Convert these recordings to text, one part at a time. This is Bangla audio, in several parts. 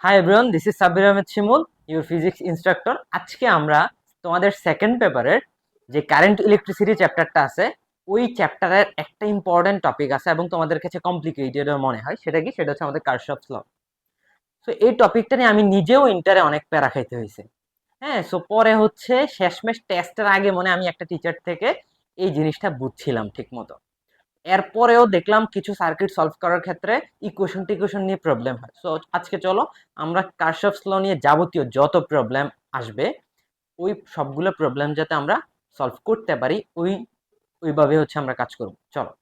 Hi everyone, this is Sabbir Ahmed Shimul, your physics instructor. আজকে আমরা তোমাদের সেকেন্ড পেপারের যে কারেন্ট ইলেকট্রিসিটি চ্যাপ্টারটা আছে, ওই চ্যাপ্টারের একটা ইম্পর্টেন্ট টপিক আছে এবং তোমাদের কাছে কমপ্লিকেটেড মনে হয়। সেটা কি? সেটা হচ্ছে আমাদের কারশফস ল। সো এই টপিকটা নিয়ে আমি নিজেও ইন্টারে অনেক প্যারা খাইতে হয়েছে। হ্যাঁ, সো পরে হচ্ছে শেষমেশ টেস্টের আগে মনে আমি একটা টিচার থেকে এই জিনিসটা বুঝছিলাম ঠিক মতো। এরপরেও দেখলাম কিছু সার্কিট সলভ করার ক্ষেত্রে ইকুয়েশন টিকুয়েশন নিয়ে প্রবলেম হয়। সো আজকে চলো আমরা কারশফস ল নিয়ে যাবতীয় যত প্রবলেম আসবে, ওই সবগুলো প্রবলেম যাতে আমরা সলভ করতে পারি, ওইভাবে হচ্ছে আমরা কাজ করব। চলো,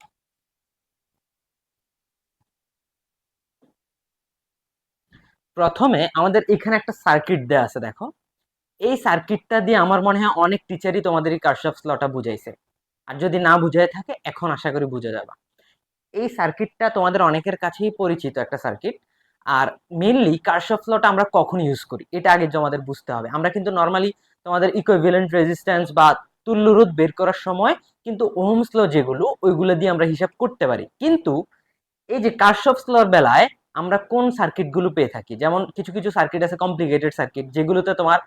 প্রথমে আমাদের এখানে একটা সার্কিট দেয়া আছে, দেখো। এই সার্কিটটা দিয়ে আমার মনে হয় অনেক টিচারই তোমাদের এই কারশফস লটা বুঝাইছে। আর যদি না বুঝাই থাকে, এখন আশা করি বুঝে যাবে। এই সার্কিটটা তোমাদের অনেকের কাছেই পরিচিত একটা সার্কিট। আর মেইনলি কারশফ লটা আমরা কখন ইউজ করি এটা আগে আমাদের বুঝতে হবে। আমরা কিন্তু নর্মালি তোমাদের ইকুইভ্যালেন্ট রেজিস্ট্যান্স বা তুল্যরোধ বের করার সময় কিন্তু ওহমস ল যেগুলো, ওইগুলো দিয়ে আমরা হিসাব করতে পারি। কিন্তু এই যে কারশফস লর বেলায় আমরা কোন সার্কিটগুলো পেয়ে থাকি, যেমন কিছু কিছু সার্কিট আছে কমপ্লিকেটেড সার্কিট, যেগুলোতে তোমার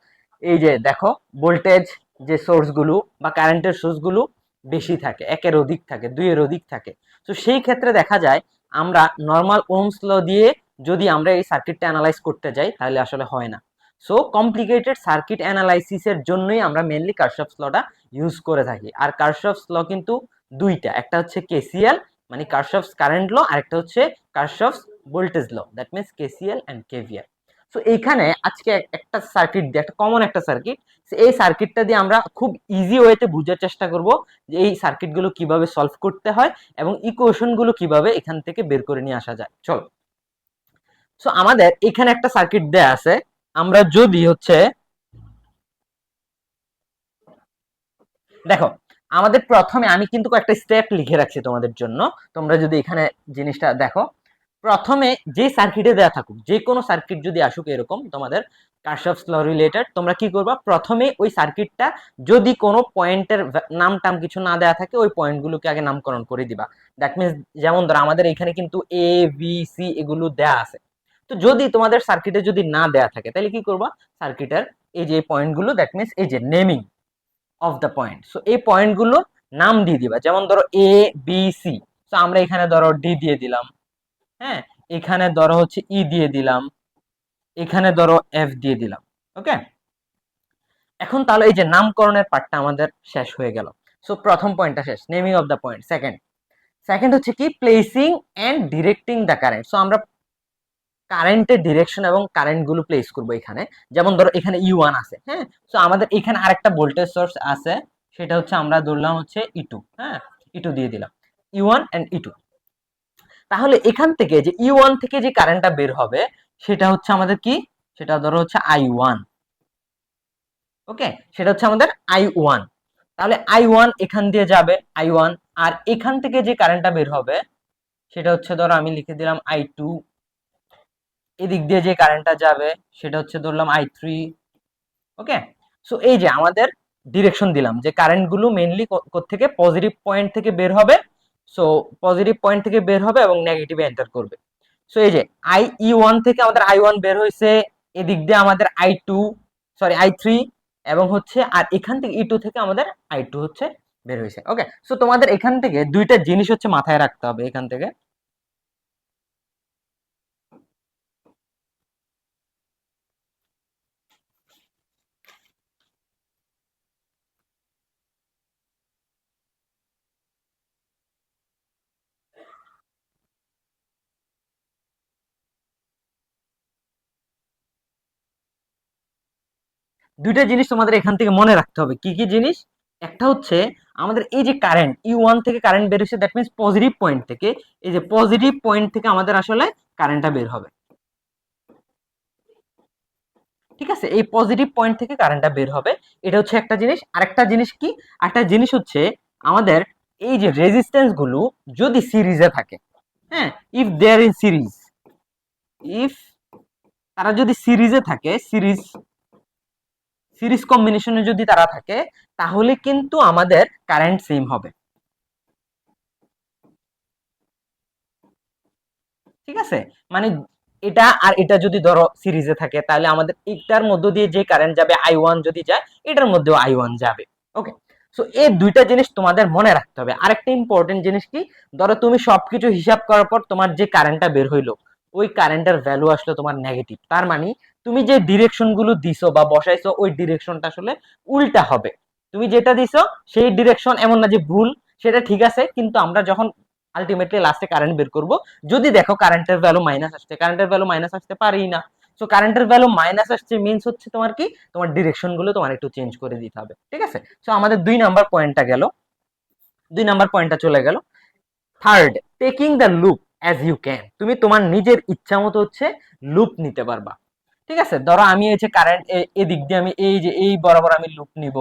এই যে দেখো ভোল্টেজ যে সোর্সগুলো বা কারেন্টের সোর্সগুলো বেশি থাকে, একের অধিক থাকে, দুইয়ের অধিক থাকে। তো সেই ক্ষেত্রে দেখা যায় আমরা নর্মাল ওহমস ল দিয়ে যদি আমরা এই সার্কিটটা অ্যানালাইজ করতে যাই, তাহলে আসলে হয় না। সো কমপ্লিকেটেড সার্কিট অ্যানালাইসিসের জন্যই আমরা মেনলি কারশফস লটা ইউজ করে থাকি। আর কারশফস ল কিন্তু দুইটা, একটা হচ্ছে কেসিএল মানে কারশফস কারেন্ট ল, আরেকটা হচ্ছে Kirchhoff's voltage law, that means KCL and KVL. So এইখানে আজকে একটা সার্কিট দিয়ে, একটা কমন একটা সার্কিট, এই সার্কিটটা দিয়ে আমরা খুব ইজি ওয়েতে বোঝার চেষ্টা করব যে এই সার্কিটগুলো কিভাবে সলভ করতে হয় এবং ইকুয়েশনগুলো কিভাবে এখান থেকে বের করে নিয়ে আসা যায়। চলো, সো আমাদের এখানে একটা সার্কিট দেয়া আছে। আমরা যদি হচ্ছে দেখো, আমাদের প্রথমে আমি কিন্তু কয়েকটা স্টেপ লিখে রাখছি তোমাদের জন্য। তোমরা যদি এখানে জিনিসটা দেখো, প্রথমে যে সার্কিটে দেয়া থাকুক, যে কোনো সার্কিট যদি আসুক এরকম তোমাদের কারশফস ল রিলেটেড, তোমরা কি করবা, প্রথমে ওই সার্কিটটা যদি কোনো পয়েন্টের নাম টাম কিছু না দেয়া থাকে, ওই পয়েন্টগুলোকে আগে নামকরণ করে দিবা। দ্যাট মিনস যেমন ধরো আমাদের এখানে কিন্তু এ বি সি এগুলো দেয়া আছে। তো যদি তোমাদের সার্কিটে যদি না দেয়া থাকে, তাহলে কি করবা, সার্কিটের এই যে পয়েন্টগুলো, দ্যাট মিনস এই যে naming of the point, so এই পয়েন্টগুলো নাম দিয়ে দিবা। যেমন ধরো এ বি সি, তো আমরা এখানে ধরো ডি দিয়ে দিলাম। হ্যাঁ, এখানে ধরো হচ্ছে ই দিয়ে দিলাম, এখানে ধরো এফ দিয়ে দিলাম। ওকে, এখন তাহলে এই যে নামকরণের পার্টটা আমাদের শেষ হয়ে গেল। সো প্রথম পয়েন্টটা শেষ, naming of the point. Second second হচ্ছে কি, placing and directing the current. So আমরা কারেন্টের ডিরেকশন এবং কারেন্ট গুলো প্লেস করবো এখানে। যেমন ধরো এখানে ই ওয়ান আছে, হ্যাঁ, তো আমাদের এখানে আরেকটা ভোল্টেজ সোর্স আছে, সেটা হচ্ছে আমরা ধরলাম হচ্ছে ই টু। হ্যাঁ, ই টু দিয়ে দিলাম, E one and E two. তাহলে এখান থেকে যে ই ওয়ান থেকে যে কারেন্টটা বের হবে, সেটা হচ্ছে আমাদের কি, সেটা ধরো হচ্ছে আই ওয়ান। ওকে, সেটা হচ্ছে আমাদের আই ওয়ান। তাহলে আই ওয়ান এখান দিয়ে যাবে, আই ওয়ান। আর এখান থেকে যে কারেন্টটা বের হবে, সেটা হচ্ছে ধরো আমি লিখে দিলাম আই টু। এদিক দিয়ে যে কারেন্টটা যাবে, সেটা হচ্ছে ধরলাম আই থ্রি। ওকে, সো এই যে আমাদের ডিরেকশন দিলাম যে কারেন্ট গুলো মেইনলি থেকে পজিটিভ পয়েন্ট থেকে বের হবে। সো পজিটিভ পয়েন্ট থেকে বের হবে এবং নেগেটিভে এন্টার করবে। সো এই যে আই ই ওয়ান থেকে আমাদের আই ওয়ান বের হয়েছে, এদিক দিয়ে আমাদের I two, sorry I three, এবং হচ্ছে আর এখান থেকে ই টু থেকে আমাদের আই টু হচ্ছে বের হয়েছে। ওকে, সো তোমাদের এখান থেকে দুইটা জিনিস হচ্ছে মাথায় রাখতে হবে এখান থেকে। দুইটা জিনিস তোমাদের এখান থেকে মনে রাখতে হবে। কি কি জিনিস? একটা হচ্ছে আমাদের এই যে কারেন্ট ই ওয়ান থেকে কারেন্ট বের হচ্ছে, দ্যাট মিনস পজিটিভ পয়েন্ট থেকে। এই যে পজিটিভ পয়েন্ট থেকে আমাদের আসলে কারেন্টটা বের হবে। ঠিক আছে, এই পজিটিভ পয়েন্ট থেকে কারেন্টটা বের হবে, এটা হচ্ছে একটা জিনিস। আরেকটা জিনিস কি, একটা জিনিস হচ্ছে আমাদের এই যে রেজিস্ট্যান্স গুলো যদি সিরিজে থাকে, হ্যাঁ, if there in series, if তারা যদি সিরিজে থাকে, সিরিজ সিরিজ কম্বিনেশনে যদি তারা থাকে, তাহলে কিন্তু আমাদের কারেন্ট সেম হবে। ঠিক আছে, মানে এটা আর এটা যদি ধরো সিরিজে থাকে তাহলে আমাদের এটার মধ্য দিয়ে যে কারেন্ট যাবে I1 যদি যায় এটার মধ্যেও I1 যাবে। ওকে, সো এই দুইটা জিনিস তোমাদের মনে রাখতে হবে। আরেকটা ইম্পর্টেন্ট জিনিস কি, ধরো তুমি সবকিছু হিসাব করার পর তোমার যে কারেন্টটা বের হইলো ওই কারেন্টের ভ্যালু আসলে তোমার নেগেটিভ, তার মানে তুমি যে ডিরেকশন গুলো দিছো বা বসাইছো ওই ডিরেকশনটা আসলে উল্টা হবে। তুমি যেটা দিছো সেই ডিরেকশন এমন না যে ভুল, সেটা ঠিক আছে, কিন্তু আমরা যখন আলটিমেটলি লাস্টে কারেন্ট বের করব, যদি দেখো কারেন্টের ভ্যালু মাইনাস আসছে, কারেন্টের ভ্যালু মাইনাস আসতে পারেই না। সো কারেন্টের ভ্যালু মাইনাস আসছে মিন্স হচ্ছে তোমার কি, তোমার ডিরেকশন গুলো তোমার একটু চেঞ্জ করে দিতে হবে। ঠিক আছে, সো আমাদের 2 নাম্বার পয়েন্টটা গেল, 2 নাম্বার পয়েন্টটা চলে গেল। Third, taking the loop as you can, তুমি তোমার নিজের ইচ্ছা মতো হচ্ছে লুপ নিতে পারবা। ঠিক আছে, ধরো আমি এই যে কারেন্ট এদিক দিয়ে আমি এই যে এই বরাবর আমি লুপ নিব,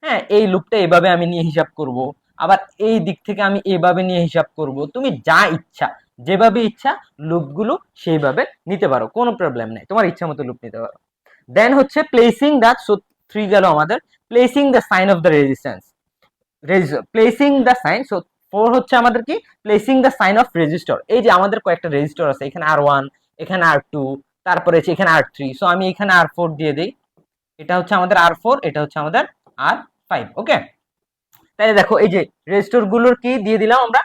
হ্যাঁ এই লুপটা এভাবে আমি নিয়ে হিসাব করব, আবার এই দিক থেকে আমি এভাবে নিয়ে হিসাব করব, তুমি যা ইচ্ছা যেভাবে ইচ্ছা লুপগুলো সেইভাবে নিতে পারো, কোনো প্রবলেম নাই, তোমার ইচ্ছা মতো লুপ নিতে পারো। দেন হচ্ছে প্লেসিং দ্য, সো 3 গেল আমাদের, placing the sign of the resistance, placing the sign, so 4 হচ্ছে আমাদের কি, placing the sign of resistor. এই যে আমাদের কয়েকটা রেজিস্টর আছে, এখানে R1, এখানে R2, তারপরে এখানে R3, সো আমি এখানে R4 দিয়ে দিই, এটা হচ্ছে আমাদের R4, এটা হচ্ছে আমাদের R5। ওকে, তাহলে দেখো এই যে রেজিস্টর গুলোর কি দিয়ে দিলাম আমরা,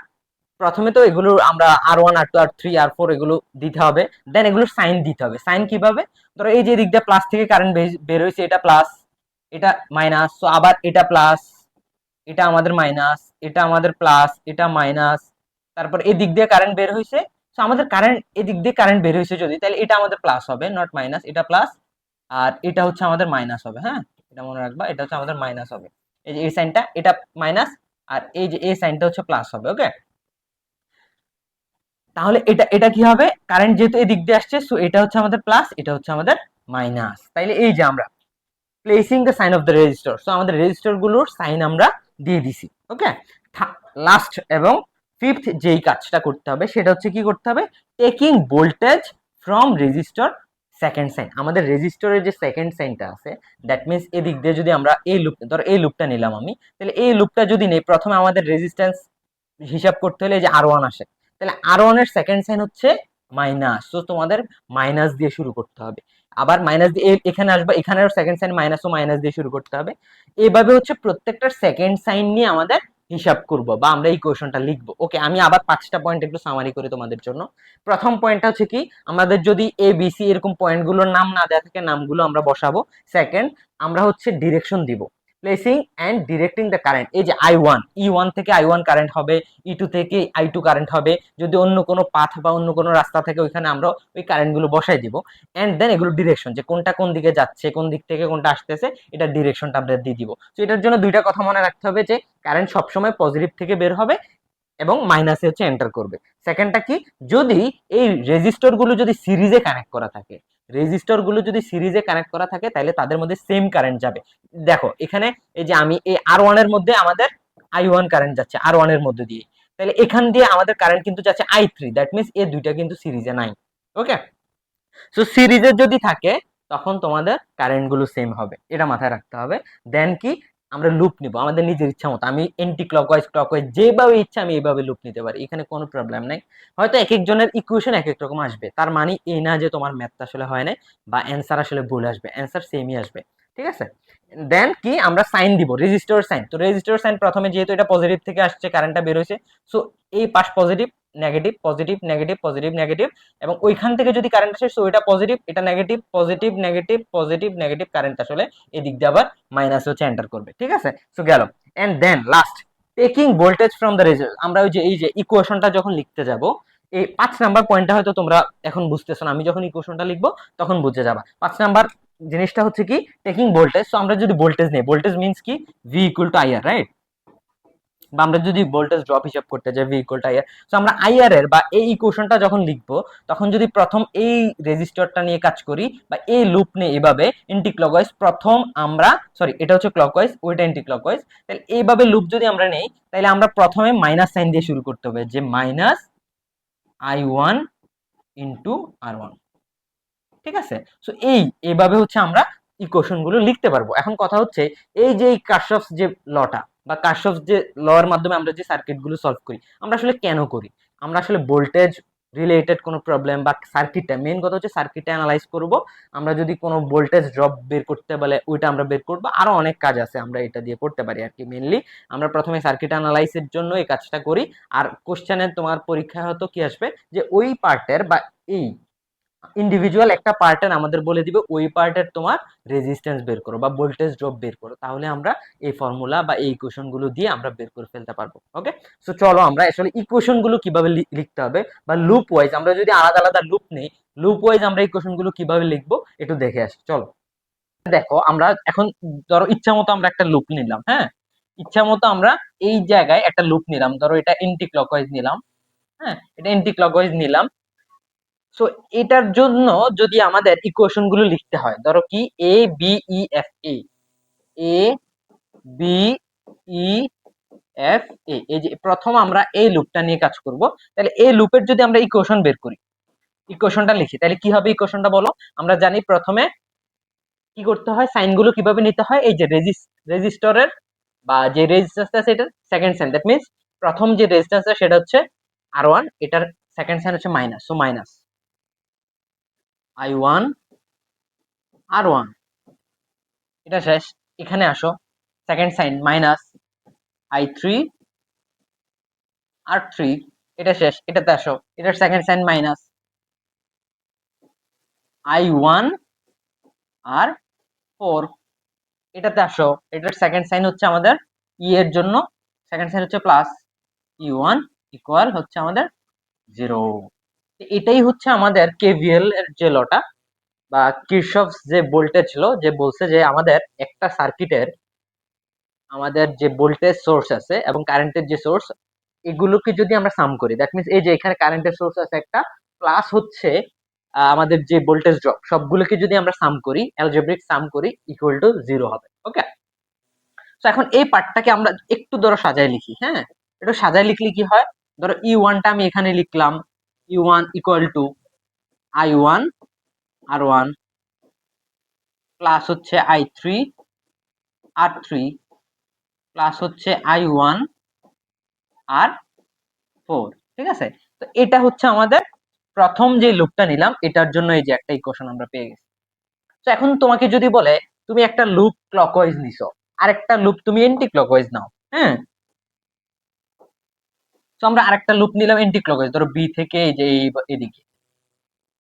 প্রথমে তো এগুলো আমরা R1 R2 R3 R4 এগুলো দিতে হবে, দেন এগুলোর সাইন দিতে হবে। সাইন কিভাবে, ধরো এই যে দিক দিয়ে প্লাস থেকে কারেন্ট বের হয়েছে, এটা প্লাস এটা মাইনাস, সো আবার এটা প্লাস এটা আমাদের মাইনাস, এটা আমাদের প্লাস এটা মাইনাস, তারপর এই দিক দিয়ে কারেন্ট বের হয়েছে, সো আমাদের কারেন্ট এদিক দিয়ে কারেন্ট বের হয়েছে যদি, তাহলে এটা আমাদের প্লাস হবে নট মাইনাস, এটা প্লাস আর এটা হচ্ছে আমাদের মাইনাস হবে। হ্যাঁ, এটা মনে রাখবা, এটা হচ্ছে আমাদের মাইনাস হবে, এই যে এই সাইনটা এটা মাইনাস আর এই যে এই সাইনটা হচ্ছে প্লাস হবে। ওকে, তাহলে এটা এটা কি হবে, কারেন্ট যেহেতু এদিক দিয়ে আসছে সো এটা হচ্ছে আমাদের প্লাস, এটা হচ্ছে আমাদের মাইনাস। তাইলে এই যে আমরা placing the sign of the resistor, so আমাদের রেজিস্টর গুলোর সাইন আমরা দিয়ে দিছি। ওকে, লাস্ট এবং ফিফথ যেই কাজটা করতে হবে সেটা হচ্ছে কি করতে হবে, taking voltage from resistor second sign. আমাদের রেজিস্টরের যে সেকেন্ড সাইনটা আছে, দ্যাট মিনস এদিক দিয়ে যদি আমরা এই লুপ, ধরো এই লুপটা নিলাম আমি, তাহলে এই লুপটা যদি নেই, প্রথমে আমাদের রেজিস্ট্যান্স হিসাব করতে হলে যে R1 আসে, তাহলে R1 এর সেকেন্ড সাইন হচ্ছে মাইনাস, তো তোমাদের মাইনাস দিয়ে শুরু করতে হবে। আবার মাইনাস দিয়ে এখানে আসবে, এখানেও সেকেন্ড সাইন মাইনাস, ও মাইনাস দিয়ে শুরু করতে হবে। এইভাবে হচ্ছে প্রত্যেকটা সেকেন্ড সাইন নিয়ে আমাদের হিসাব করব বা আমরা এই কোয়েশনটা লিখবো। ওকে, আমি আবার 5টা পয়েন্ট একটু সামারি করি তোমাদের জন্য। প্রথম পয়েন্টটা হচ্ছে কি, আমাদের যদি এ বি সি এরকম পয়েন্টগুলোর নাম না দেওয়া থাকে, নামগুলো আমরা বসাবো। সেকেন্ড, আমরা হচ্ছে ডিরেকশন দিব, placing and directing the current. এই যে I1, E1 থেকে I1 কারেন্ট হবে, E2 থেকে I2 কারেন্ট হবে, যদি অন্য কোনো পাথ বা অন্য কোনো রাস্তা থেকে ওইখানে আমরা ওই কারেন্টগুলো বসাই দিব। অ্যান্ড দেন এগুলো ডিরেকশন, যে কোনটা কোন দিকে যাচ্ছে, কোন দিক থেকে কোনটা আসতেছে, এটা ডিরেকশনটা আমরা দিয়ে দিব। তো এটার জন্য দুইটা কথা মনে রাখতে হবে, যে কারেন্ট সবসময় পজিটিভ থেকে বের হবে এবং মাইনাসে হচ্ছে এন্টার করবে। সেকেন্ডটা কি, যদি এই রেজিস্টর গুলো যদি সিরিজে কানেক্ট করা থাকে, রেজিস্টর গুলো যদি সিরিজে কানেক্ট করা থাকে তাহলে তাদের মধ্যে সেম কারেন্ট যাবে। দেখো এখানে এই যে আমি এই R1 এর মধ্যে আমাদের I1 কারেন্ট যাচ্ছে R1 এর মধ্যে দিয়ে, তাহলে এখান দিয়ে আমাদের কারেন্ট কিন্তু যাচ্ছে I3, দ্যাট মিনস এই দুইটা কিন্তু সিরিজে নাই। ওকে, সো সিরিজে যদি থাকে তখন তোমাদের কারেন্ট গুলো সেম হবে, এটা মাথায় রাখতে হবে। দেন কি, আমরা লুপ নিব আমাদের নিজের ইচ্ছা মতো, আমি এন্টি ক্লকওয়াইজ ক্লকওয়াইজ যেভাবে ইচ্ছা আমি এইভাবে লুপ নিতে পারি, এখানে কোনো প্রবলেম নাই। হয়তো এক একজনের ইকুয়েশন এক এক রকম আসবে, তার মানে এই না যে তোমার ম্যাথ আসলে হয় না বা অ্যান্সার আসলে ভুল আসবে, অ্যান্সার সেমই আসবে। ঠিক আছে, দেন কি, আমরা সাইন দিব রেজিস্টর সাইন। তো রেজিস্টর সাইন প্রথমে যেহেতু এটা পজিটিভ থেকে আসছে, কারেন্টটা বের হয়েছে, সো এই পাশ positive negative positive negative positive negative, এবং ওইখান থেকে যদি কারেন্ট আসে সো এটা পজিটিভ এটা negative positive negative positive negative, current আসলে এদিক দিয়ে আবার মাইনাস হচ্ছে এন্টার করবে। ঠিক আছে, সো গেল। And then last, taking voltage from the resistor. আমরা ওই যে এই যে ইকুয়েশনটা যখন লিখতে যাব, এই 5 নাম্বার পয়েন্টটা হয়তো তোমরা এখন বুঝতেছো না, আমি যখন ইকুয়েশনটা লিখবো তখন বুঝে যাবা। 5 নাম্বার জিনিসটা হচ্ছে কি, টেকিং ভোল্টেজ। সো আমরা যদি ভোল্টেজ নেই, ভোল্টেজ মিন্স কি, V equal to IR, right? বা আমরা যদি ভোল্টেজ ড্রপ হিসাব করতে যাই, V equal to IR, so আমরা আইআর এর বা এই ইকুয়েশনটা যখন লিখবো তখন যদি প্রথম এই রেজিস্টরটা নিয়ে কাজ করি বা এই লুপ নিয়ে এভাবে এন্টি ক্লকওয়াইজ, প্রথম আমরা সরি এটা হচ্ছে ক্লকওয়াইজ, ওইটা এন্টি ক্লকওয়াইজ, তাহলে এইভাবে লুপ যদি আমরা নেই তাহলে আমরা প্রথমে মাইনাস সাইন দিয়ে শুরু করতে হবে, যে মাইনাস I1 ইন্টু R1। ঠিক আছে, সো এইভাবে হচ্ছে আমরা ইকুয়েশন গুলো লিখতে পারবো। এখন কথা হচ্ছে, এই যে কারশফস যে লটা বা কারশফস যে ল এর মাধ্যমে আমরা যে সার্কিট গুলো সলভ করি, আমরা আসলে কেন করি? আমরা আসলে ভোল্টেজ রিলেটেড কোনো প্রবলেম বা সার্কিটটা, মেইন কথা হচ্ছে সার্কিটটা অ্যানালাইজ করব। আমরা যদি কোনো ভোল্টেজ ড্রপ বের করতে বলে ওইটা আমরা বের করব। আরো অনেক কাজ আছে আমরা এটা দিয়ে করতে পারি আর কি। মেইনলি আমরা প্রথমে সার্কিট অ্যানালাইসিসের জন্য এই কাজটা করি। আর কোশ্চেনে তোমার পরীক্ষায় হয়তো কি আসবে যে ওই পার্টের বা এই ইন্ডিভিজুয়াল একটা পার্টের আমাদের বলে দিবে ওই পার্টের তোমার রেজিস্ট্যান্স বের করো বা ভোল্টেজ ড্রপ বের করো, তাহলে আমরা এই ফর্মুলা বা এই ইকুয়েশন গুলো দিয়ে আমরা বের করে ফেলতে পারবো। ওকে, সো চলো আমরা আসলে ইকুয়েশন গুলো কিভাবে লিখতে হবে বা লুপ ওয়াইজ, আমরা যদি আলাদা আলাদা লুপ নেই, লুপ ওয়াইজ আমরা ইকুয়েশন গুলো কিভাবে লিখবো একটু দেখে আসি। চলো দেখো, আমরা এখন ধরো ইচ্ছা মতো আমরা একটা লুপ নিলাম, হ্যাঁ, ইচ্ছা মতো আমরা এই জায়গায় একটা লুপ নিলাম, ধরো এটা এন্টি ক্লকওয়াইজ নিলাম, হ্যাঁ, এটা এন্টি ক্লকওয়াইজ নিলাম। সো এটার জন্য যদি আমাদের ইকুয়েশন গুলো লিখতে হয়, ধরো কি A B E F, A B E F A, এই যে প্রথম আমরা এই লুপটা নিয়ে কাজ করব। তাহলে এই লুপের যদি আমরা ইকুয়েশন বের করি, ইকুয়েশনটা লিখি, তাহলে কি হবে ইকুয়েশনটা বলো? আমরা জানি প্রথমে কি করতে হয়, সাইন গুলো কিভাবে নিতে হয়, এই যে রেজিস্টরের বা যে রেজিস্ট্যান্স আছে এটার সেকেন্ড সাইন, দ্যাট মিন্স প্রথম যে রেজিস্ট্যান্স আছে সেটা হচ্ছে R1, এটার সেকেন্ড সাইন হচ্ছে minus, so minus I1 R1, এটা শেষ। এখানে আসো, second sign minus I3 R3, এটা শেষ। এটাতে আসো, এটার second sign minus I1 R4, এটাতে আসো, এটার সেকেন্ড সাইন হচ্ছে আমাদের ই এর জন্য সেকেন্ড সাইন হচ্ছে প্লাস E1 ইকুয়াল হচ্ছে আমাদের 0। এটাই হচ্ছে আমাদের কেভিএল এর যে লটা বা কিরশফস যে ভোল্টেজ ল, যে বলছে যে আমাদের একটা সার্কিটের আমাদের যে ভোল্টেজ সোর্স আছে এবং কারেন্টের যে সোর্স, এগুলোকে যদি আমরা সাম করি, দ্যাট মিন্স এই যে এখানে কারেন্টের সোর্স আছে একটা, প্লাস হচ্ছে আমাদের যে ভোল্টেজ ড্রপ, সবগুলোকে যদি আমরা সাম করি, অ্যালজেব্রিক সাম করি, ইকুয়াল টু 0 হবে। ওকে, তো এখন এই পার্টটাকে আমরা একটু ধরো সাজায় লিখি, হ্যাঁ, একটু সাজায় লিখলে কি হয়, ধরো E1টা আমি এখানে লিখলাম, E1 equal to I1 R1 plus হচ্ছে I3 R3 প্লাস হচ্ছে I1 R4, ঠিক আছে? তো এটা হচ্ছে আমাদের প্রথম যে লুপটা নিলাম, এটার জন্য এই যে একটা ইকুয়েশন আমরা পেয়ে গেছি। তো এখন তোমাকে যদি বলে তুমি একটা লুপ ক্লকওয়াইজ নিছো, আরেকটা লুপ তুমি এন্টি ক্লকওয়াইজ নাও, হ্যাঁ, তো আমরা আরেকটা লুপ নিলাম এন্টি ক্লকওয়াইজ, ধরো বি থেকে এই যে এদিকে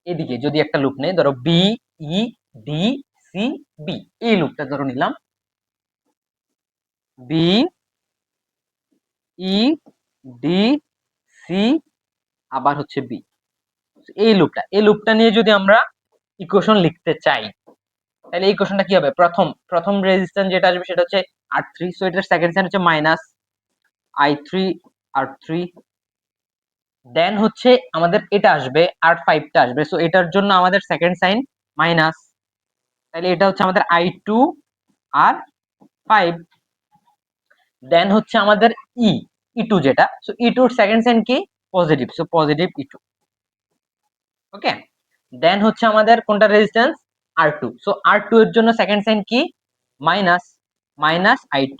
এদিকে যদি একটা লুপ নেই, ধরো B E D C B, এই লুপটা ধরো নিলাম, বি ই ডি সি আবার হচ্ছে বি, এই লুপটা নিয়ে যদি আমরা ইকুয়েশন লিখতে চাই, তাহলে এই ইকুয়েশনটা কি হবে, প্রথম রেজিস্ট্যান্স যেটা আসবে সেটা হচ্ছে R3, সো এটার সেকেন্ড সাইন হচ্ছে মাইনাস I3 R3, দেন হচ্ছে আমাদের এটা আসবে R5 টা আসবে, সো এটার জন্য আমাদের সেকেন্ড সাইন মাইনাস, তাহলে এটা হচ্ছে আমাদের I2 R5, দেন হচ্ছে আমাদের E2 যেটা, সো E2 এর সেকেন্ড সাইন কি পজিটিভ, সো পজিটিভ E2। ওকে, দেন হচ্ছে আমাদের কোনটা রেজিস্ট্যান্স R2, সো R2 এর জন্য সেকেন্ড সাইন কি minus minus I2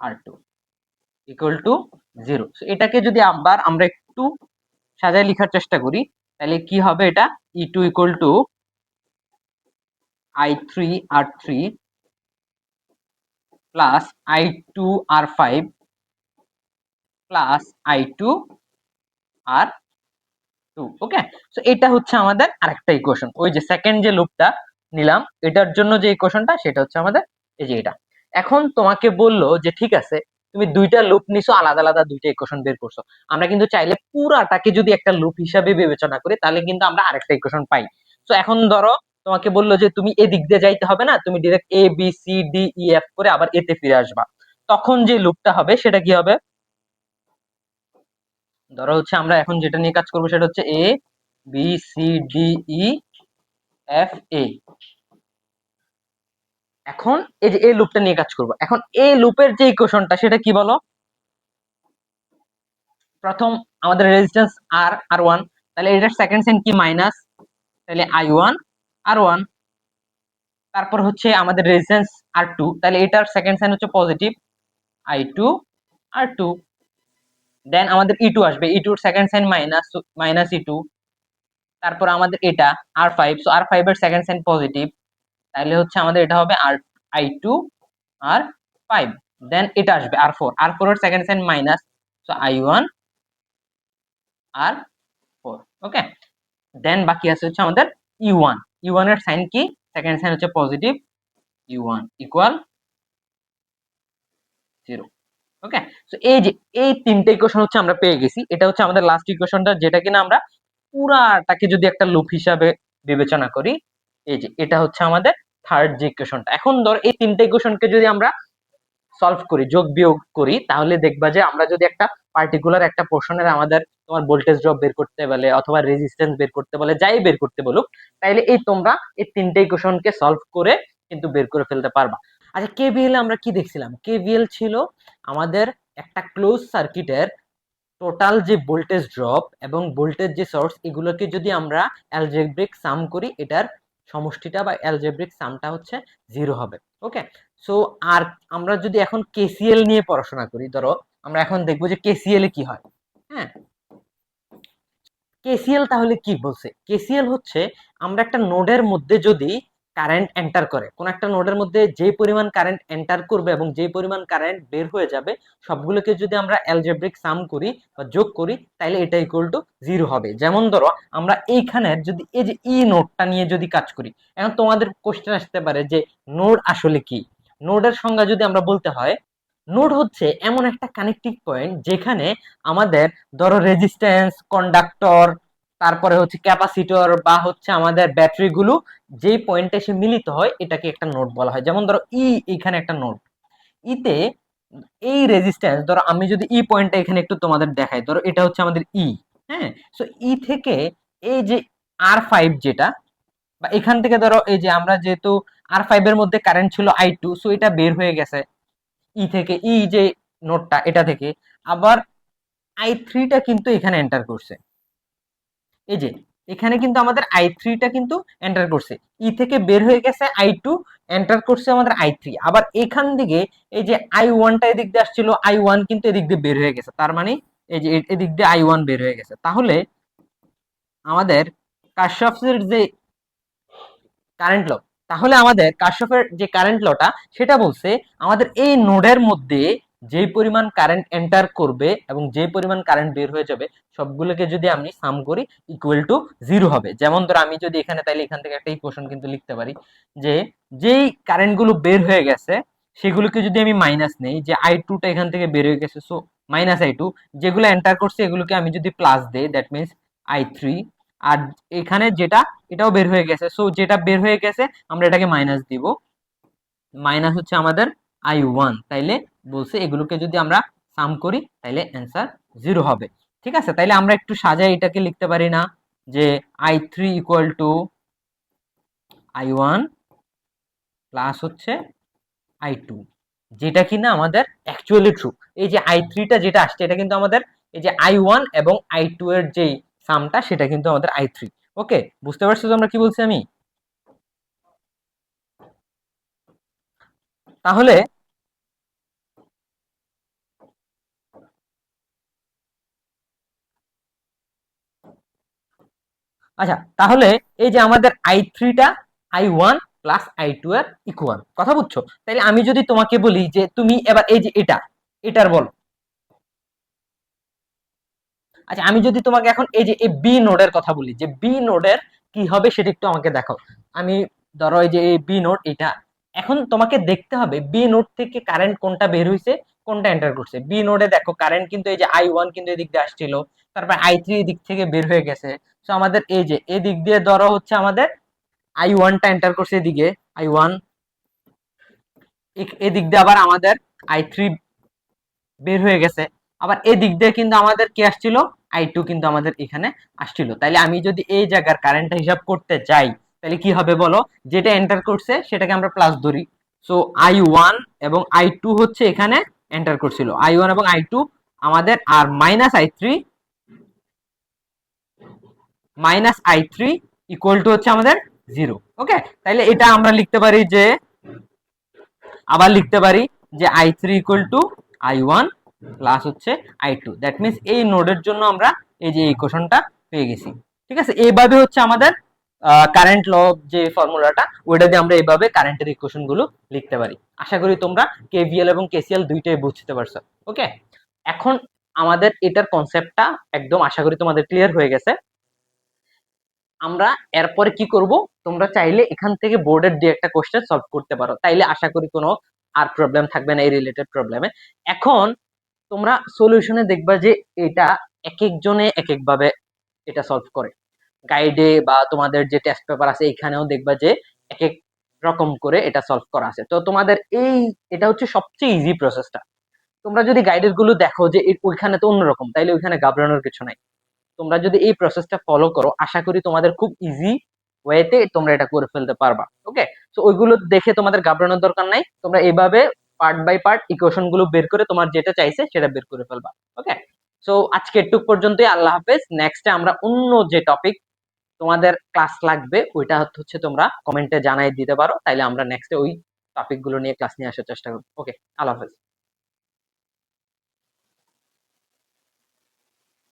R2 equal to 0। So এটাকে যদি আবার আমরা একটু সাজায় লেখার চেষ্টা করি, তাহলে কি হবে, এটা E2 equal to I3 R3 plus I2 R5 plus I2 R2। Okay, so এটা হচ্ছে আমাদের আরেকটা ইকুয়েশন, ওই যে সেকেন্ড যে লুপটা নিলাম এটার জন্য যে ইকুয়েশনটা সেটা হচ্ছে আমাদের এই যে এটা। এখন তোমাকে বললো যে ঠিক আছে, তুমি দুইটা লুপ নিছো, আলাদা আলাদা দুইটা ইকুয়েশন বের করছো, আমরা কিন্তু চাইলে পুরাটাকে যদি একটা লুপ হিসাবে বিবেচনা করি তাহলে কিন্তু আমরা আরেকটা ইকুয়েশন পাই। তো এখন ধরো তোমাকে বললো যে তুমি এদিক দিয়ে যাইতে হবে না, তুমি direct A B C D E F করে আবার এতে ফিরে আসবা, তখন যে লুপটা হবে সেটা কি হবে, ধরো হচ্ছে আমরা এখন যেটা নিয়ে কাজ করবো সেটা হচ্ছে A B C D E F A. এখন এই যে এই লুপটা নিয়ে কাজ করব, এখন এই লুপের যে ইকুয়েশনটা সেটা কি বলো, প্রথম আমাদের রেজিস্ট্যান্স R1, তাহলে এটার সেকেন্ড সাইন কি মাইনাস, তাহলে I1 R1, তারপর হচ্ছে আমাদের রেজিস্ট্যান্স R2, তাহলে এটার সেকেন্ড সাইন হচ্ছে পজিটিভ I2 R2, দেন আমাদের ই টু আসবে, ই টুর second sign minus, minus E two. তারপর আমাদের এটা R five, so R five এর সেকেন্ড সাইন পজিটিভ, তাহলে হচ্ছে আমাদের এটা হবে R I two R five. Then এটা আসবে আর ফোর, আর ফোর এর second sign minus, so I one R four. Okay, then বাকি আছে হচ্ছে আমাদের ই ওয়ান। ই ওয়ান এর সাইন কি, সেকেন্ড সাইন হচ্ছে positive, E one equal zero. Okay, so এই যে এই তিনটে ইকুয়েশন হচ্ছে আমরা পেয়ে গেছি। এটা হচ্ছে আমাদের লাস্ট ইকুয়েশনটা, যেটা কিনা আমরা পুরাটাকে যদি একটা লুপ হিসাবে বিবেচনা করি, এই যে এটা হচ্ছে আমাদের থার্ড যে ইকুয়েশনটা। এখন ধর এই তিনটে ইকুয়েশনকে যদি আমরা সলভ করি, যোগ বিয়োগ করি, তাহলে দেখবা যে আমরা যদি একটা পার্টিকুলার একটা পোর্শনের আমাদের তোমার ভোল্টেজ ড্রপ বের করতে বলে অথবা রেজিস্ট্যান্স বের করতে বলে, যাই বের করতে বলুক, তাইলে এই তোমরা এই তিনটে ইকুয়েশনকে সলভ করে কিন্তু বের করে ফেলতে পারবা। আচ্ছা, কেভিএল আমরা কি দেখছিলাম? কেভিএল ছিল আমাদের একটা ক্লোজ সার্কিটের টোটাল যে ভোল্টেজ ড্রপ এবং ভোল্টেজ যে সোর্স, এগুলোকে যদি আমরা অ্যালজেব্রিক সাম করি, এটার সমষ্টিটা বা অ্যালজেব্রিক সামটা হচ্ছে জিরো হবে। ওকে, সো আর আমরা যদি এখন কেসিএল নিয়ে পড়াশোনা করি, ধরো আমরা এখন দেখবো যে কেসিএল এ কি হয়। হ্যাঁ, কেসিএল তাহলে কি বলছে? কেসিএল হচ্ছে আমরা একটা নোডের মধ্যে যদি কারেন্ট এন্টার করে, কোন একটা নোডের মধ্যে যে পরিমাণ কারেন্ট এন্টার করবে এবং যে পরিমাণ কারেন্ট বের হয়ে যাবে, সবগুলোকে যদি আমরা অ্যালজেব্রিক সাম করি বা যোগ করি, তাহলে এটা ইকুয়াল টু জিরো হবে। যেমন ধরো আমরা এইখানের যদি এই যে ই নোডটা নিয়ে যদি কাজ করি, এখন তোমাদের কোশ্চেন আসতে পারে যে নোড আসলে কি? নোডের সংজ্ঞা যদি আমরা বলতে হয়, নোড হচ্ছে এমন একটা কানেক্টিং পয়েন্ট যেখানে আমাদের ধরো রেজিস্ট্যান্স, কন্ডাক্টর, তারপরে হচ্ছে ক্যাপাসিটর বা হচ্ছে আমাদের ব্যাটারি গুলো যেই পয়েন্টে এসে মিলিত হয়, এটাকে একটা নোড বলা হয়। যেমন ধরো এখানে একটা নোড, ইতে এই রেজিস্ট্যান্স, ধরো আমি যদি পয়েন্টটা এখানে একটু তোমাদের দেখাই, ধরো এটা হচ্ছে আমাদের হ্যাঁ, সো থেকে এই যে আর ফাইভ যেটা, বা এখান থেকে ধরো এই যে আমরা যেহেতু আর ফাইভ এর মধ্যে কারেন্ট ছিল আই টু, সো এটা বের হয়ে গেছে থেকে, যে নোটটা এটা থেকে। আবার আই থ্রিটা কিন্তু এখানে এন্টার করছে, এই যে এখানে কিন্তু আমাদের আই থ্রিটা কিন্তু এন্টার করছে, থেকে বের হয়ে গেছে আই টু, এন্টার করছে আমাদের আই থ্রি। আবার এখান থেকে এই যে আই ওয়ানটা এদিক দিয়ে আসছিল, আই ওয়ান কিন্তু এদিক দিয়ে বের হয়ে গেছে, তার মানে এই যে এদিক দিয়ে আই ওয়ান বের হয়ে গেছে। তাহলে আমাদের কারশফের যে কারেন্ট ল, তাহলে আমাদের কারশফের যে কারেন্ট লটা, সেটা বলছে আমাদের এই নোডের মধ্যে যে পরিমাণ কারেন্ট এন্টার করবে এবং যে পরিমাণ কারেন্ট বের হয়ে যাবে, সবগুলোকে যদি আমি সাম করি, ইকুয়াল টু জিরো হবে। যেমন ধরো আমি যদি এখানে, তাইলে এখান থেকে একটা ইকুয়েশন কিন্তু লিখতে পারি যে যেই কারেন্ট গুলো বের হয়ে গেছে, সেগুলোকে যদি আমি মাইনাস নেই, যে আই টুটা এখান থেকে বের হয়ে গেছে, সো মাইনাস আই টু, যেগুলো এন্টার করছে এগুলোকে আমি যদি প্লাস দেই, দ্যাট মিনস আই থ্রি। আর এখানে যেটা, এটাও বের হয়ে গেছে, সো যেটা বের হয়ে গেছে আমরা এটাকে মাইনাস দিব, মাইনাস হচ্ছে আমাদের আই ওয়ান। তাইলে বলছে এগুলোকে যদি আমরা সাম করি, তাইলে অ্যান্সার জিরো হবে। ঠিক আছে, তাইলে আমরা একটু সাজাই এটাকে লিখতে পারি না, যে I three equal two I one plus হচ্ছে আই টু, যেটা কিনা আমাদের অ্যাকচুয়ালি ট্রু। এই যে আই থ্রিটা যেটা আসছে, এটা কিন্তু আমাদের এই যে আই ওয়ান এবং আই টু এর যে সামটা, সেটা কিন্তু আমাদের আই থ্রি। ওকে, বুঝতে পারছো তোমরা কি বলছি আমি? তাহলে আচ্ছা, তাহলে এই যে আমাদের আই থ্রিটা I one plus I two এর ইকুয়াল, কথা বুঝছো? তাইলে আমি যদি তোমাকে বলি যে তুমি এবার এই যে এটার বলো। আচ্ছা, আমি যদি তোমাকে এখন এই যে এই বি নোডের কথা বলি, যে বি নোডের কি হবে সেটা একটু আমাকে দেখো। আমি ধরো এই যে এই বি নোড এটা, এখন তোমাকে দেখতে হবে বি নোড থেকে কারেন্ট কোনটা বের হইছে, কোনটা এন্টার করছে। বি নোডে দেখো কারেন্ট কিন্তু এই যে আই ওয়ান কিন্তু এদিক দিয়ে আসছিল, তারপর আই থ্রি এদিক থেকে বের হয়ে গেছে। তো আমাদের এই যে এদিক দিয়ে ধরো হচ্ছে আমাদের আই ওয়ানটা এন্টার করছে এদিকে, আই ওয়ান, এদিক দিয়ে আবার আমাদের আই থ্রি বের হয়ে গেছে। আবার এদিক দিয়ে কিন্তু আমাদের কি আসছিল, আই টু কিন্তু আমাদের এখানে আসছিল। তাইলে আমি যদি এই জায়গার কারেন্টটা হিসাব করতে যাই, তাহলে কি হবে বলো? যেটা এন্টার করছে সেটাকে আমরা প্লাস ধরি, সো আই ওয়ান এবং আই টু হচ্ছে এখানে এন্টার করছিল, আই ওয়ান এবং আই টু আমাদের, আর minus I three, minus I three equal to হচ্ছে আমাদের জিরো। ওকে, তাইলে এটা আমরা লিখতে পারি যে, আবার লিখতে পারি যে I three equal two I one plus হচ্ছে i2, দ্যাট মিনস এই নোডের জন্য আমরা এই যে ইকুয়েশনটা পেয়ে গেছি। ঠিক আছে, এইভাবে হচ্ছে আমাদের কারেন্ট ল যে ফর্মুলাটা, ওইটা দিয়ে আমরা এইভাবে কারেন্টের ইকুয়েশন গুলো লিখতে পারি। আশা করি তোমরা কেভিএল এবং কেসিএল দুইটাই বুঝতে পারছো। ওকে, এখন আমাদের এটার কনসেপ্টটা একদম আশা করি তোমাদের ক্লিয়ার হয়ে গেছে। আমরা এরপরে কি করব, তোমরা চাইলে এখান থেকে বোর্ডের দিয়ে একটা কোশ্চেন সলভ করতে পারো, তাইলে আশা করি কোনো আর প্রবলেম থাকবে না এই রিলেটেড প্রবলেমে। এখন তোমরা সলিউশনে দেখবা যে এটা এক একজনে এক এক ভাবে এটা সলভ করে। গাইডে বা তোমাদের যে টেস্ট পেপার আছে এখানেও দেখবা যে এক এক রকম করে এটা সলভ করা আছে। তো তোমাদের এটা হচ্ছে সবচেয়ে ইজি প্রসেসটা। তোমরা যদি গাইডের গুলো দেখো যে ওইখানে তো অন্যরকম, তাইলে ওইখানে ঘাবড়ানোর কিছু নাই। তোমরা যদি এই প্রসেসটা ফলো করো, আশা করি তোমাদের খুব ইজি ওয়েতে তোমরা এটা করে ফেলতে পারবা। ওকে, তো ওইগুলো দেখে তোমাদের ঘাবড়ানোর দরকার নাই, তোমরা এইভাবে পার্ট বাই পার্ট ইকুয়েশন গুলো বের করে তোমার যেটা চাইছে সেটা বের করে ফেলবা। ওকে, সো আজকে এটুক পর্যন্তই। আল্লাহ হাফেজ। নেক্সটে আমরা অন্য যে টপিক তোমাদের ক্লাস লাগবে ওইটা হচ্ছে তোমরা কমেন্টে জানাই দিতে পারো, তাইলে আমরা নেক্সটে ওই টপিক গুলো নিয়ে ক্লাস নিয়ে আসার চেষ্টা করবো। ওকে, আল্লাহ হাফেজ।